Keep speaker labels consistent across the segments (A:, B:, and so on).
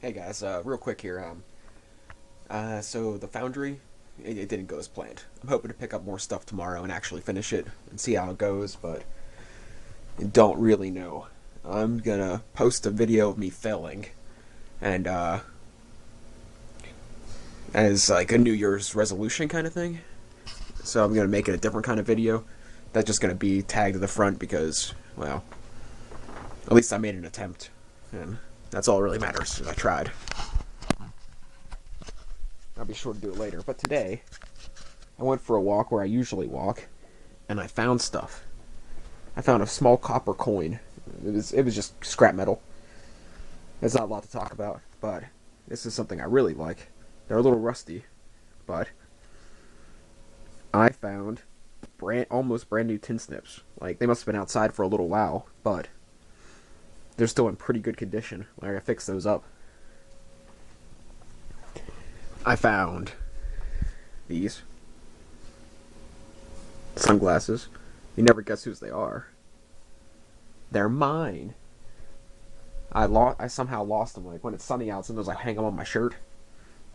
A: Hey guys, real quick here. So the Foundry, it didn't go as planned. I'm hoping to pick up more stuff tomorrow and actually finish it and see how it goes, but I don't really know. I'm gonna post a video of me failing, and as like a New Year's resolution kind of thing. So I'm gonna make it a different kind of video. That's just gonna be tagged to the front because, well, at least I made an attempt, and that's all that really matters. Is I tried. I'll be sure to do it later. But today, I went for a walk where I usually walk, and I found stuff. I found a small copper coin. It was just scrap metal. There's not a lot to talk about, but this is something I really like. They're a little rusty, but I found almost brand new tin snips. Like, they must have been outside for a little while, but they're still in pretty good condition. Like, I fixed those up. I found these sunglasses. You never guess whose they are. They're mine. I somehow lost them. Like, when it's sunny out, sometimes I hang them on my shirt,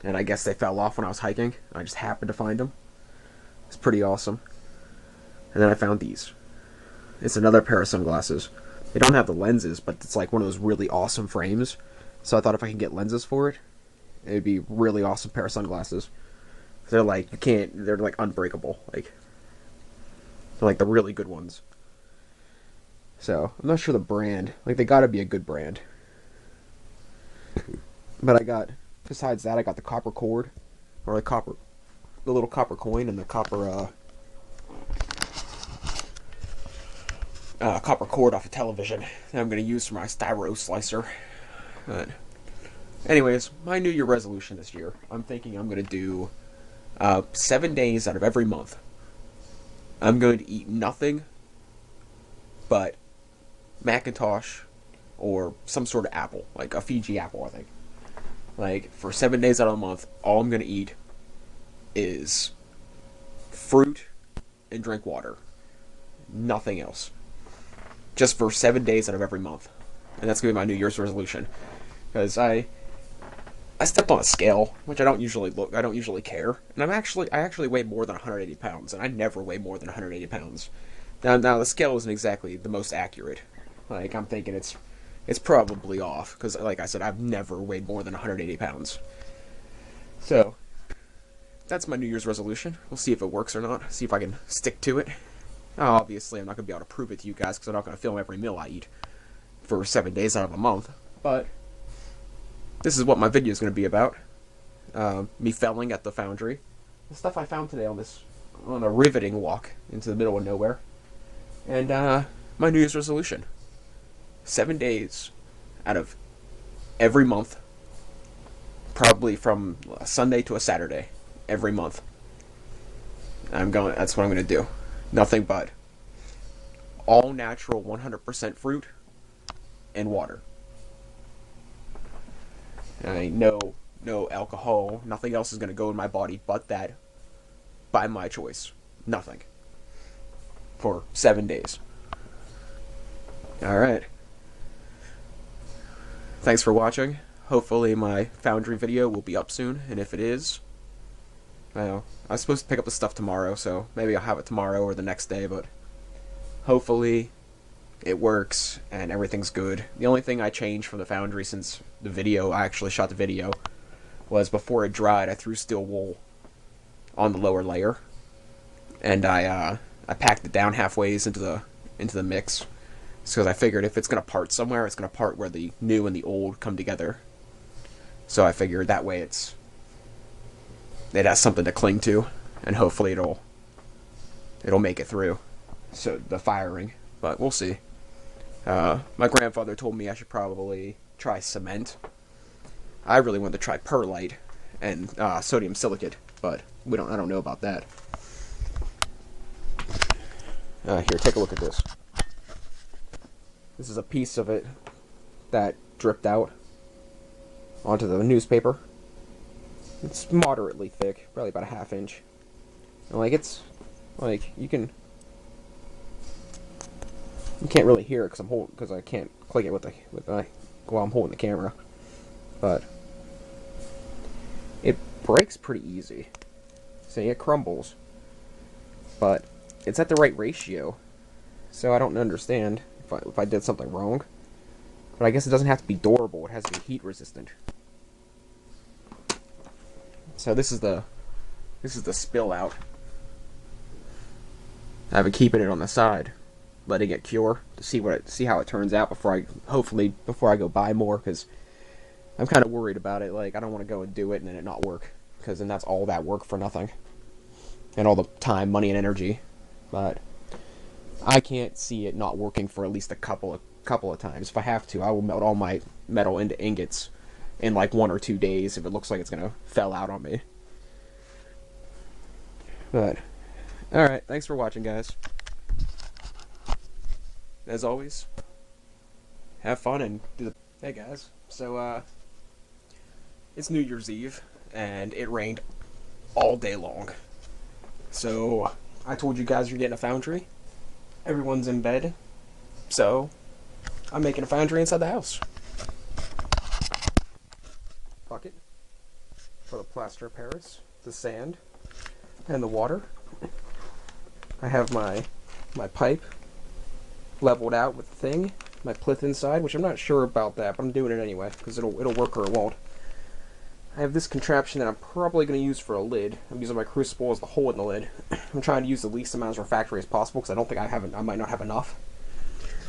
A: and I guess they fell off when I was hiking. I just happened to find them. It's pretty awesome. And then I found these. It's another pair of sunglasses. They don't have the lenses, but it's like one of those really awesome frames. So I thought if I can get lenses for it, it'd be a really awesome pair of sunglasses. They're like, they're like unbreakable. Like, they're like the really good ones. So, I'm not sure the brand. Like, they gotta be a good brand. But besides that, I got the copper cord. Or the little copper coin and the copper cord off a television that I'm gonna use for my styro slicer. But anyways, my New Year resolution this year, I'm thinking I'm gonna do 7 days out of every month. I'm going to eat nothing but Macintosh or some sort of apple, like a Fiji apple, I think. Like, for 7 days out of the month, all I'm gonna eat is fruit and drink water. Nothing else. Just for 7 days out of every month. And that's gonna be my New Year's resolution. Because I stepped on a scale, which I don't usually care. And I actually weigh more than 180 pounds, and I never weigh more than 180 pounds. Now the scale isn't exactly the most accurate. Like, I'm thinking it's probably off, because like I said, I've never weighed more than 180 pounds. So, that's my New Year's resolution. We'll see if it works or not, see if I can stick to it. Obviously, I'm not going to be able to prove it to you guys, because I'm not going to film every meal I eat for 7 days out of a month. But this is what my video is going to be about. Me failing at the Foundry. The stuff I found today on a riveting walk into the middle of nowhere. And my New Year's resolution. 7 days out of every month. Probably from a Sunday to a Saturday. Every month. That's what I'm going to do. Nothing but all natural 100% fruit and water. No alcohol, nothing else is going to go in my body but that, by my choice. Nothing. For 7 days. Alright. Thanks for watching. Hopefully my Foundry video will be up soon, and if it is, well, I was supposed to pick up the stuff tomorrow, so maybe I'll have it tomorrow or the next day, but hopefully it works and everything's good. The only thing I changed from the Foundry since I actually shot the video, was before it dried, I threw steel wool on the lower layer, and I packed it down halfways into the mix, because I figured if it's gonna part somewhere, it's gonna part where the new and the old come together. So I figured that way it has something to cling to, and hopefully it'll make it through. So the firing, but we'll see. My grandfather told me I should probably try cement. I really wanted to try perlite and sodium silicate, but I don't know about that. Here, take a look at this. This is a piece of it that dripped out onto the newspaper. It's moderately thick, probably about a ½ inch. And you can't really hear it because I can't click it while I'm holding the camera. But breaks pretty easy. See, it crumbles. But it's at the right ratio. So I don't understand if I did something wrong. But I guess it doesn't have to be durable, it has to be heat resistant. So this is the spill out. I've been keeping it on the side, letting it cure to see how it turns out before I go buy more, because I'm kind of worried about it. Like, I don't want to go and do it and then it not work, because then that's all that work for nothing, and all the time, money, and energy. But I can't see it not working for at least a couple of times. If I have to, I will melt all my metal into ingots in like 1 or 2 days if it looks like it's gonna fell out on me. But alright, thanks for watching, guys. As always, have fun and do the... Hey guys, so it's New Year's Eve and it rained all day long. So I told you guys you're getting a Foundry. Everyone's in bed, so I'm making a Foundry inside the house. Bucket for the plaster of Paris, the sand, and the water. I have my pipe leveled out with the thing, my plinth inside, which I'm not sure about that, but I'm doing it anyway because it'll work or it won't. I have this contraption that I'm probably going to use for a lid. I'm using my crucible as the hole in the lid. I'm trying to use the least amount of refractory as possible because I don't think I might not have enough.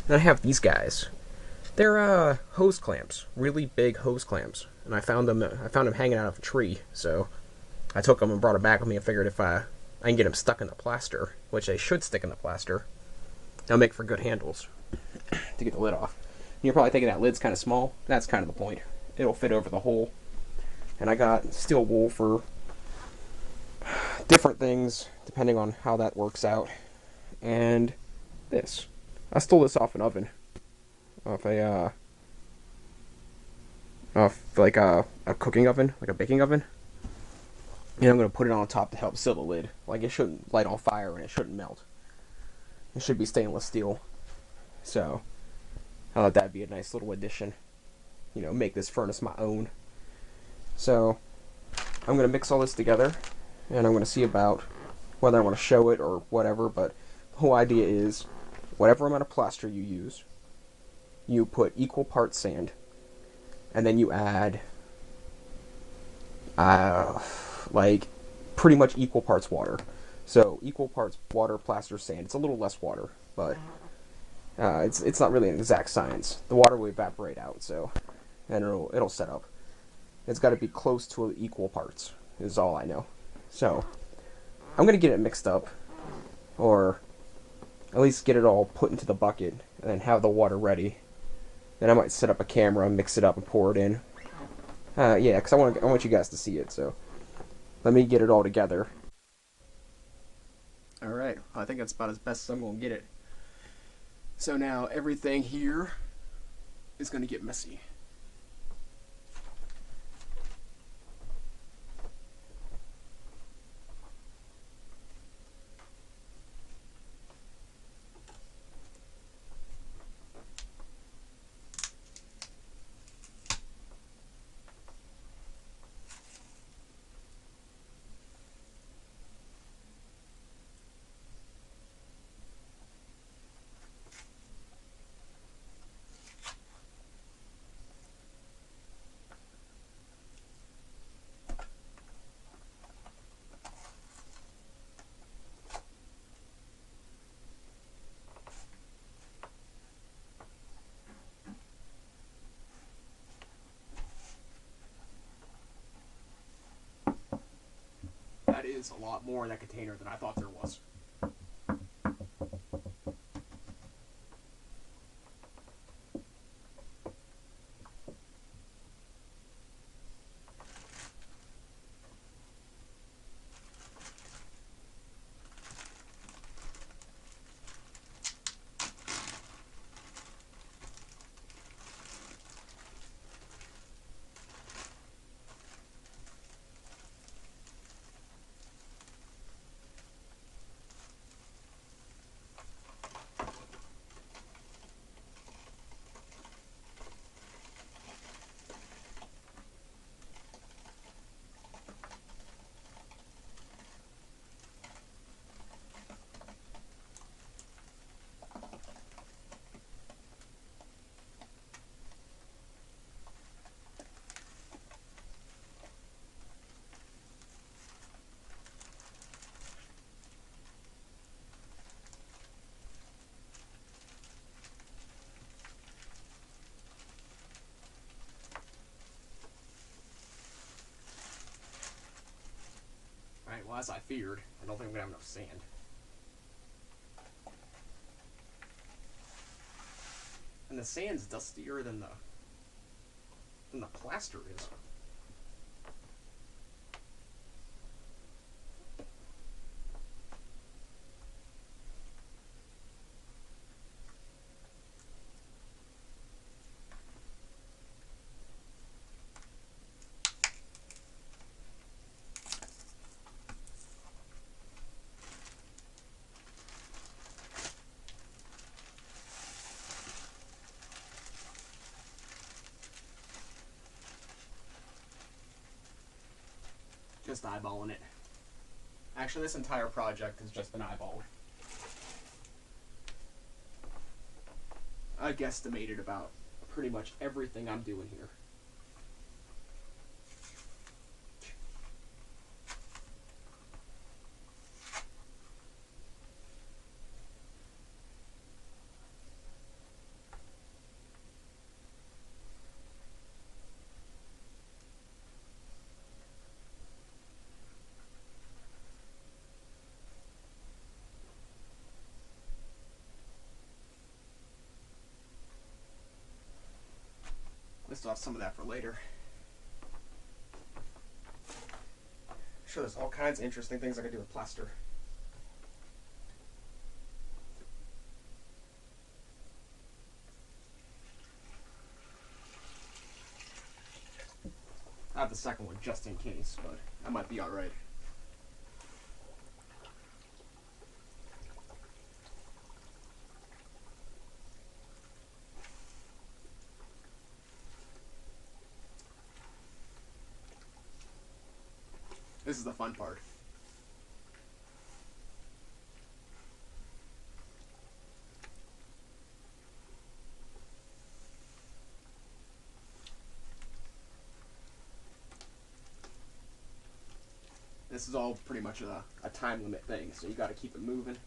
A: And I have these guys. They're hose clamps, really big hose clamps, and I found them hanging out of a tree. So I took them and brought them back with me and figured if I can get them stuck in the plaster, which they should stick in the plaster, they'll make for good handles to get the lid off. And you're probably thinking that lid's kind of small. That's kind of the point. It'll fit over the hole. And I got steel wool for different things, depending on how that works out. And this. I stole this off an oven. Off a cooking oven, like a baking oven. And I'm going to put it on top to help seal the lid. Like, it shouldn't light on fire and it shouldn't melt. It should be stainless steel. So, I thought that'd be a nice little addition. You know, make this furnace my own. So, I'm going to mix all this together, and I'm going to see about whether I want to show it or whatever, but the whole idea is, whatever amount of plaster you use, you put equal parts sand, and then you add, like, pretty much equal parts water. So, equal parts water, plaster, sand. It's a little less water, but it's not really an exact science. The water will evaporate out, so, and it'll set up. It's got to be close to equal parts, is all I know. So, I'm going to get it mixed up, or at least get it all put into the bucket, and then have the water ready. Then I might set up a camera, mix it up, and pour it in. Yeah, because I want you guys to see it, so let me get it all together. Alright, I think that's about as best as I'm going to get it. So now, everything here is going to get messy. That is a lot more in that container than I thought there was. as I feared. I don't think I'm gonna have enough sand. And the sand's dustier than the plaster is. Just eyeballing it. Actually, this entire project has just been eyeballed. I guesstimated about pretty much everything I'm doing here. I still have some of that for later. Sure, there's all kinds of interesting things I can do with plaster. I have the second one just in case, but I might be alright. This is the fun part. This is all pretty much a time limit thing, so you gotta keep it moving.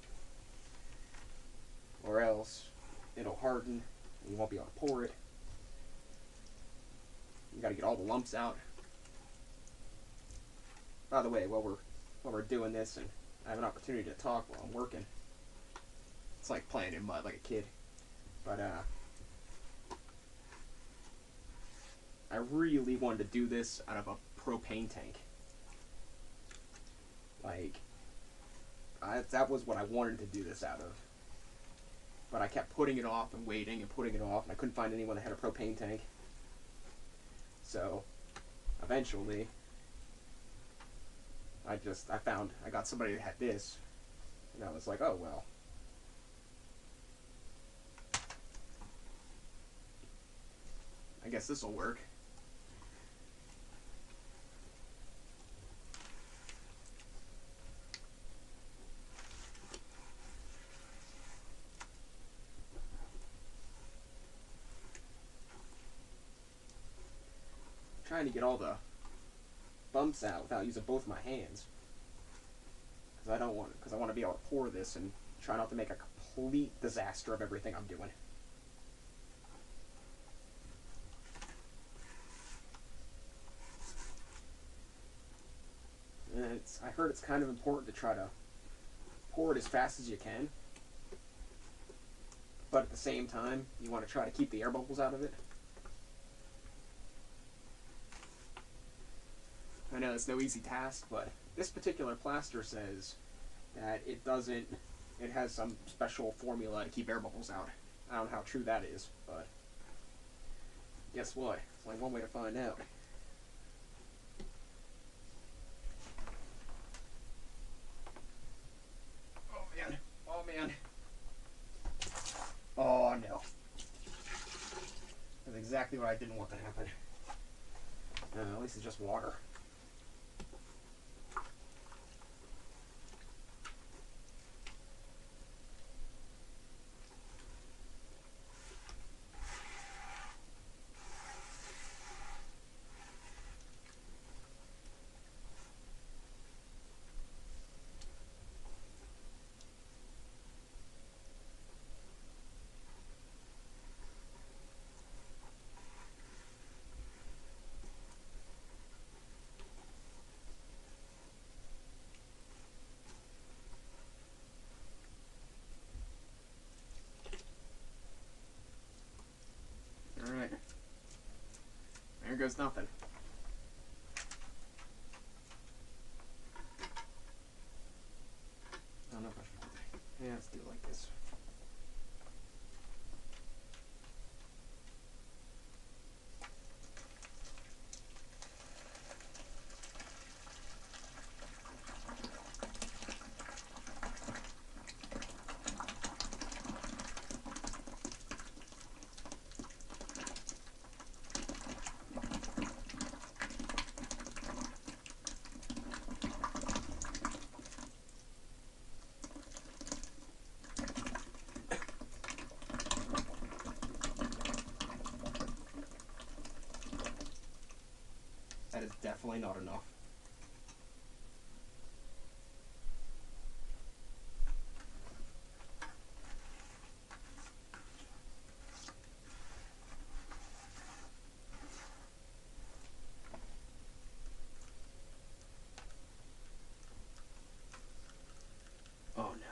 A: Or else it'll harden and you won't be able to pour it. You gotta get all the lumps out. By the way, while we're doing this and I have an opportunity to talk while I'm working, it's like playing in mud like a kid. But I really wanted to do this out of a propane tank. Like, that was what I wanted to do this out of. But I kept putting it off and waiting and putting it off, and I couldn't find anyone that had a propane tank. So, eventually, I got somebody that had this, and I was like, oh well. I guess this'll work. I'm trying to get all the bumps out without using both my hands. Because I want to be able to pour this and try not to make a complete disaster of everything I'm doing. And I heard it's kind of important to try to pour it as fast as you can. But at the same time, you want to try to keep the air bubbles out of it. I know it's no easy task, but this particular plaster says that it has some special formula to keep air bubbles out. I don't know how true that is, but guess what? It's only one way to find out. Oh man, oh man. Oh no. That's exactly what I didn't want to happen. At least it's just water. there's nothing. I don't know if I should. Yeah, let's do it like this. That is definitely not enough. Oh no.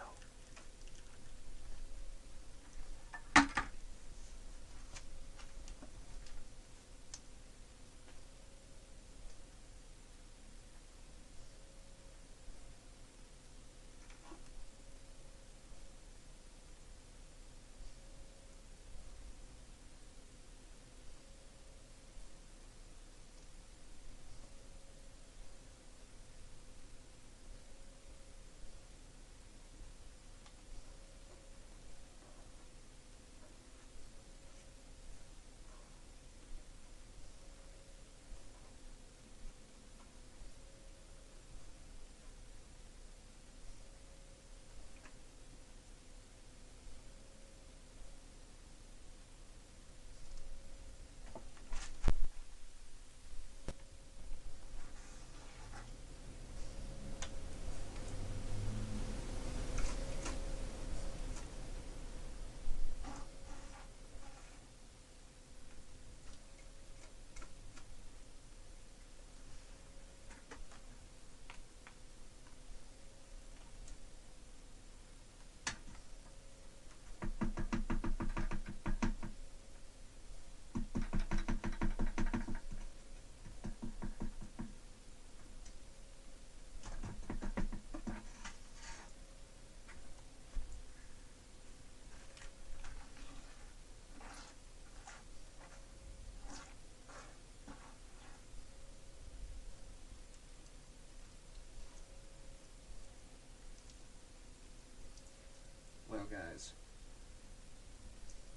A: Well, guys,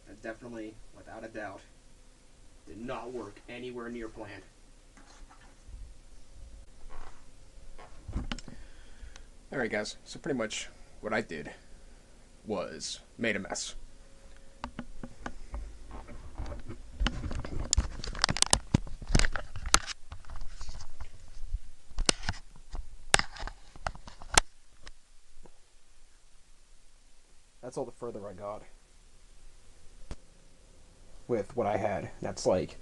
A: that definitely, without a doubt, did not work anywhere near planned. Alright guys, so pretty much what I did was made a mess. That's all the further I got with what I had. That's like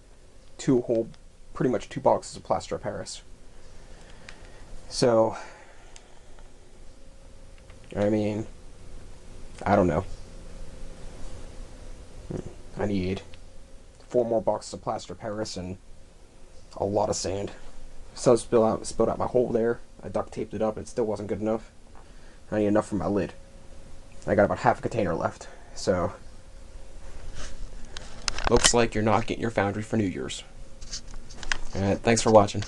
A: pretty much two boxes of plaster of Paris. So, I mean, I don't know. I need 4 more boxes of plaster of Paris and a lot of sand. Some spilled out my hole there. I duct taped it up. It still wasn't good enough. I need enough for my lid. I got about half a container left. So, looks like you're not getting your Foundry for New Year's. Alright, thanks for watching.